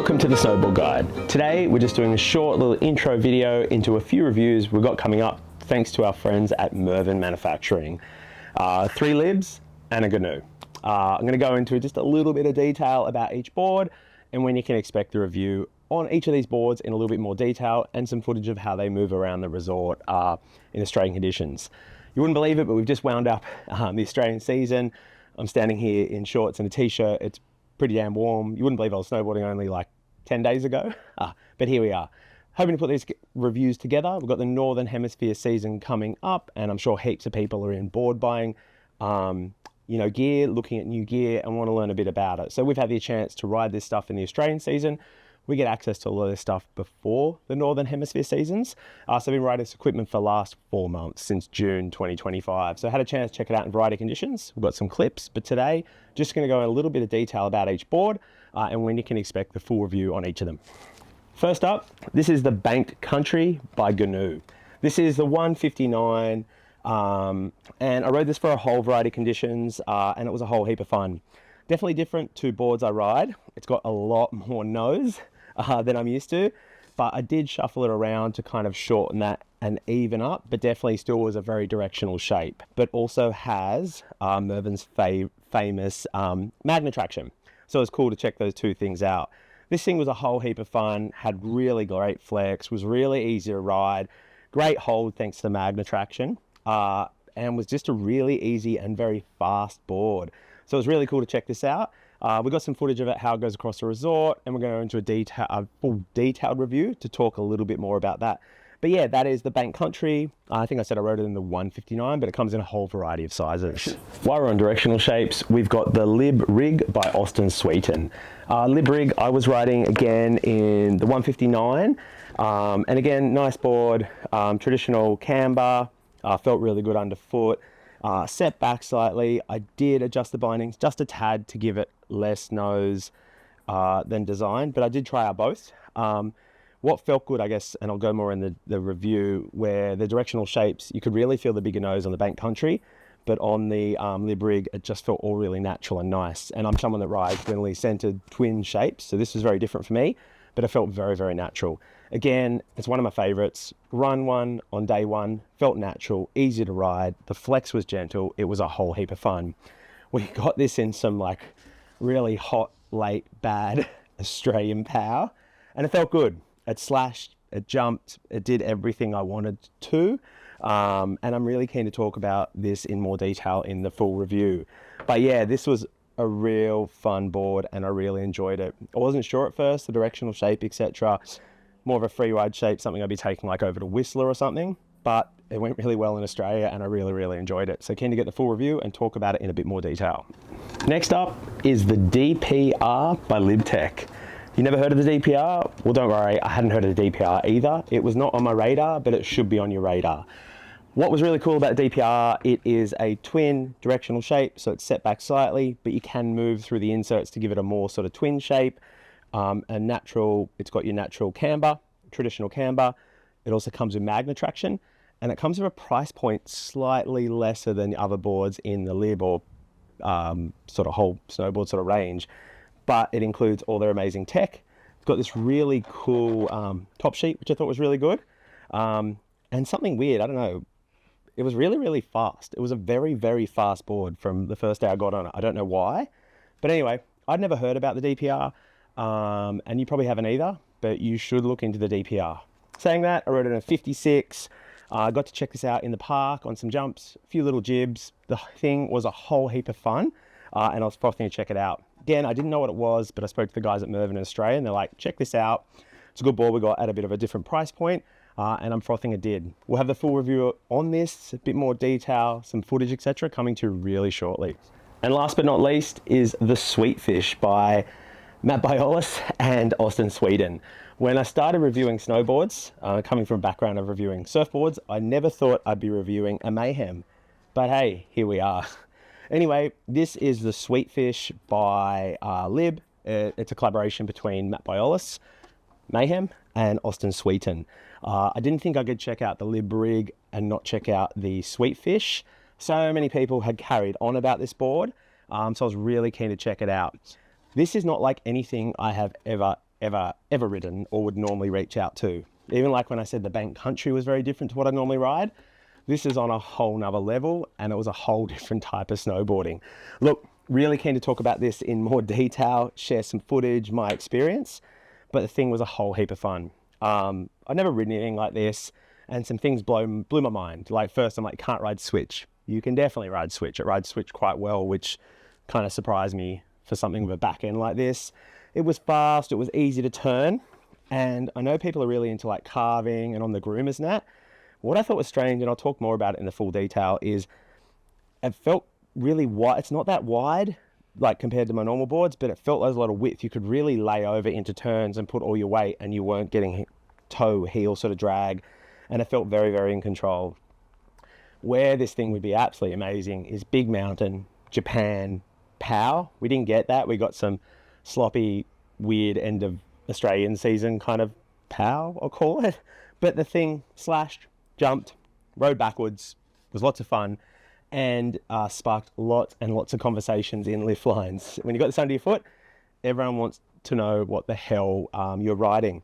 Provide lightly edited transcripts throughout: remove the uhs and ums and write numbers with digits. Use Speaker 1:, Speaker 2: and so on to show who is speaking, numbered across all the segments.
Speaker 1: Welcome to the Snowboard Guide. Today we're just doing a short little intro video into a few reviews we've got coming up thanks to our friends at Mervin Manufacturing. 3 libs and a GNU. I'm going to go into just a little bit of detail about each board and when you can expect the review on each of these boards in a little bit more detail and some footage of how they move around the resort in Australian conditions. You wouldn't believe it, but we've just wound up the Australian season. I'm standing here in shorts and a t-shirt. It's pretty damn warm. You wouldn't believe I was snowboarding only like 10 days ago, but here we are. Hoping to put these reviews together. We've got the Northern Hemisphere season coming up, and I'm sure heaps of people are in board buying, gear, looking at new gear, and want to learn a bit about it. So we've had the chance to ride this stuff in the Australian season. We get access to a lot of this stuff before the Northern Hemisphere seasons. So I've been riding this equipment for the last 4 months, since June 2025. So I had a chance to check it out in variety conditions. We've got some clips, but today, just going to go in a little bit of detail about each board and when you can expect the full review on each of them. First up, this is the Banked Country by GNU. This is the 159, and I rode this for a whole variety of conditions, and it was a whole heap of fun. Definitely different to boards I ride. It's got a lot more nose than I'm used to, but I did shuffle it around to kind of shorten that and even up, but definitely still was a very directional shape, but also has Mervin's famous magnet traction. So it's cool to check those two things out. This thing was a whole heap of fun, had really great flex, was really easy to ride, great hold thanks to the magnet traction, and was just a really easy and very fast board. So it was really cool to check this out. We got some footage of it, how it goes across the resort, and we're going to go into a full detailed review to talk a little bit more about that. But yeah, that is the Banked Country. I think I said I rode it in the 159, but it comes in a whole variety of sizes. While we're on directional shapes, we've got the Lib Rig by Sweetfish. Lib Rig, I was riding again in the 159, and again, nice board, traditional camber, felt really good underfoot. Set back slightly. I did adjust the bindings just a tad to give it less nose than design, but I did try out both. What felt good, I guess, and I'll go more in the review, where the directional shapes, you could really feel the bigger nose on the Banked Country, but on the Lib Rig, it just felt all really natural and nice. And I'm someone that rides thinly centered twin shapes, so this was very different for me, but it felt very, very natural. Again, it's one of my favorites. Run one on day one, felt natural, easy to ride. The flex was gentle. It was a whole heap of fun. We got this in some like really hot, late, bad Australian power, and it felt good. It slashed, it jumped, it did everything I wanted to. And I'm really keen to talk about this in more detail in the full review. But yeah, this was a real fun board and I really enjoyed it. I wasn't sure at first, the directional shape, etc. More of a free ride shape, something I'd be taking like over to Whistler or something, but it went really well in Australia and I really, really enjoyed it. So keen to get the full review and talk about it in a bit more detail. Next up is the DPR by Lib Tech. You never heard of the DPR? Well, don't worry, I hadn't heard of the DPR either. It was not on my radar, but it should be on your radar. What was really cool about the DPR, it is a twin directional shape, so it's set back slightly, but you can move through the inserts to give it a more sort of twin shape. It's got your natural camber, traditional camber. It also comes with magnet traction, and it comes with a price point slightly lesser than the other boards in the Lib or sort of whole snowboard sort of range, but it includes all their amazing tech. It's got this really cool top sheet, which I thought was really good, and something weird, I don't know, it was really, really fast. It was a very, very fast board from the first day I got on it. I don't know why, but anyway, I'd never heard about the DPR. And you probably haven't either, but you should look into the DPR. Saying that, I rode it in a 56. I got to check this out in the park on some jumps, a few little jibs. The thing was a whole heap of fun, and I was frothing to check it out. Again, I didn't know what it was, but I spoke to the guys at Mervin in Australia, and they're like, check this out. It's a good board we got at a bit of a different price point, and I'm frothing it did. We'll have the full review on this, a bit more detail, some footage, etc. coming to you really shortly. And last but not least is the Sweet Fish by Matt Biolis and Austin Sweden. When I started reviewing snowboards, coming from a background of reviewing surfboards, I never thought I'd be reviewing a Mayhem, but hey, here we are. Anyway, this is the Sweet Fish by Lib. It's a collaboration between Matt Biolis, Mayhem, and Austin Sweden. I didn't think I could check out the Lib Rig and not check out the Sweet Fish. So many people had carried on about this board, so I was really keen to check it out. This is not like anything I have ever ever ridden or would normally reach out to. Even like when I said the Bank Country was very different to what I normally ride, this is on a whole nother level, and it was a whole different type of snowboarding. Look, really keen to talk about this in more detail, share some footage, my experience, but the thing was a whole heap of fun. I'd never ridden anything like this, and some things blew my mind. Like first, I'm like, can't ride switch. You can definitely ride switch. It rides switch quite well, which kind of surprised me for something with a back end like this. It was fast, it was easy to turn, and I know people are really into like carving and on the groomers and that. What I thought was strange, and I'll talk more about it in the full detail, is it felt really wide. It's not that wide, like compared to my normal boards, but it felt like there's a lot of width. You could really lay over into turns and put all your weight, and you weren't getting toe, heel sort of drag, and it felt very, very in control. Where this thing would be absolutely amazing is Big Mountain, Japan, POW. We didn't get that. We got some sloppy, weird end of Australian season kind of POW, I'll call it. But the thing slashed, jumped, rode backwards, was lots of fun, and sparked lots and lots of conversations in lift lines. When you got this under your foot, everyone wants to know what the hell you're riding.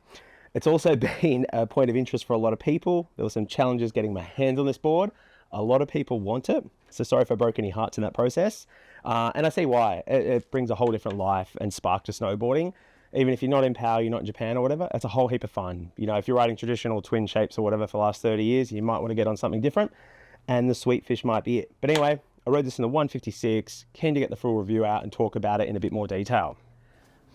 Speaker 1: It's also been a point of interest for a lot of people. There were some challenges getting my hands on this board. A lot of people want it, so sorry if I broke any hearts in that process. And I see why. It brings a whole different life and spark to snowboarding. Even if you're not in POW, you're not in Japan or whatever, it's a whole heap of fun. You know, if you're riding traditional twin shapes or whatever for the last 30 years, you might want to get on something different, and the Sweet Fish might be it. But anyway, I rode this in the 156, keen to get the full review out and talk about it in a bit more detail.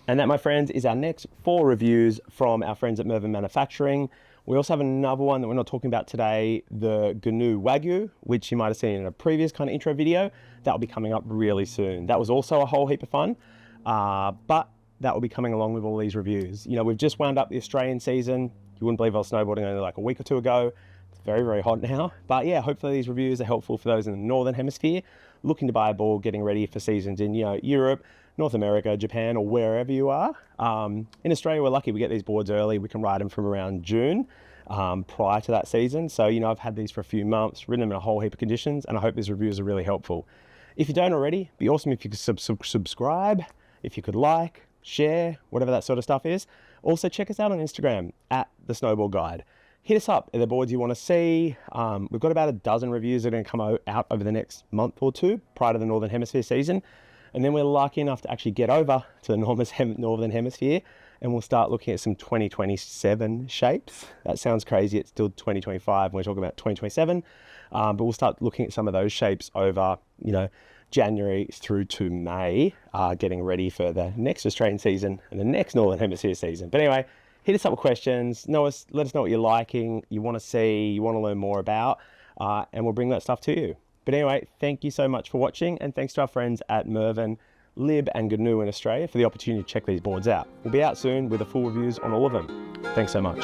Speaker 1: And that, my friends, is our next 4 reviews from our friends at Mervin Manufacturing. We also have another one that we're not talking about today, the GNU Wagyu, which you might have seen in a previous kind of intro video. That will be coming up really soon. That was also a whole heap of fun, but that will be coming along with all these reviews. You know, we've just wound up the Australian season. You wouldn't believe I was snowboarding only like a week or 2 ago. It's very, very hot now. But yeah, hopefully these reviews are helpful for those in the Northern Hemisphere looking to buy a board, getting ready for seasons in, you know, Europe, North America, Japan, or wherever you are. In Australia, we're lucky we get these boards early. We can ride them from around June prior to that season. So, you know, I've had these for a few months, ridden them in a whole heap of conditions, and I hope these reviews are really helpful. If you don't already, it'd be awesome if you could subscribe, if you could like, share, whatever that sort of stuff is. Also, check us out on Instagram at The Snowboard Guide. Hit us up at the boards you want to see. We've got about a dozen reviews that are going to come out over the next month or 2 prior to the Northern Hemisphere season. And then we're lucky enough to actually get over to the Northern Hemisphere, and we'll start looking at some 2027 shapes. That sounds crazy. It's still 2025 and we're talking about 2027. But we'll start looking at some of those shapes over, you know, January through to May, getting ready for the next Australian season and the next Northern Hemisphere season. But anyway, hit us up with questions. Let us know what you're liking, you want to see, you want to learn more about, and we'll bring that stuff to you. But anyway, thank you so much for watching, and thanks to our friends at Mervin, Lib and GNU in Australia for the opportunity to check these boards out. We'll be out soon with the full reviews on all of them. Thanks so much.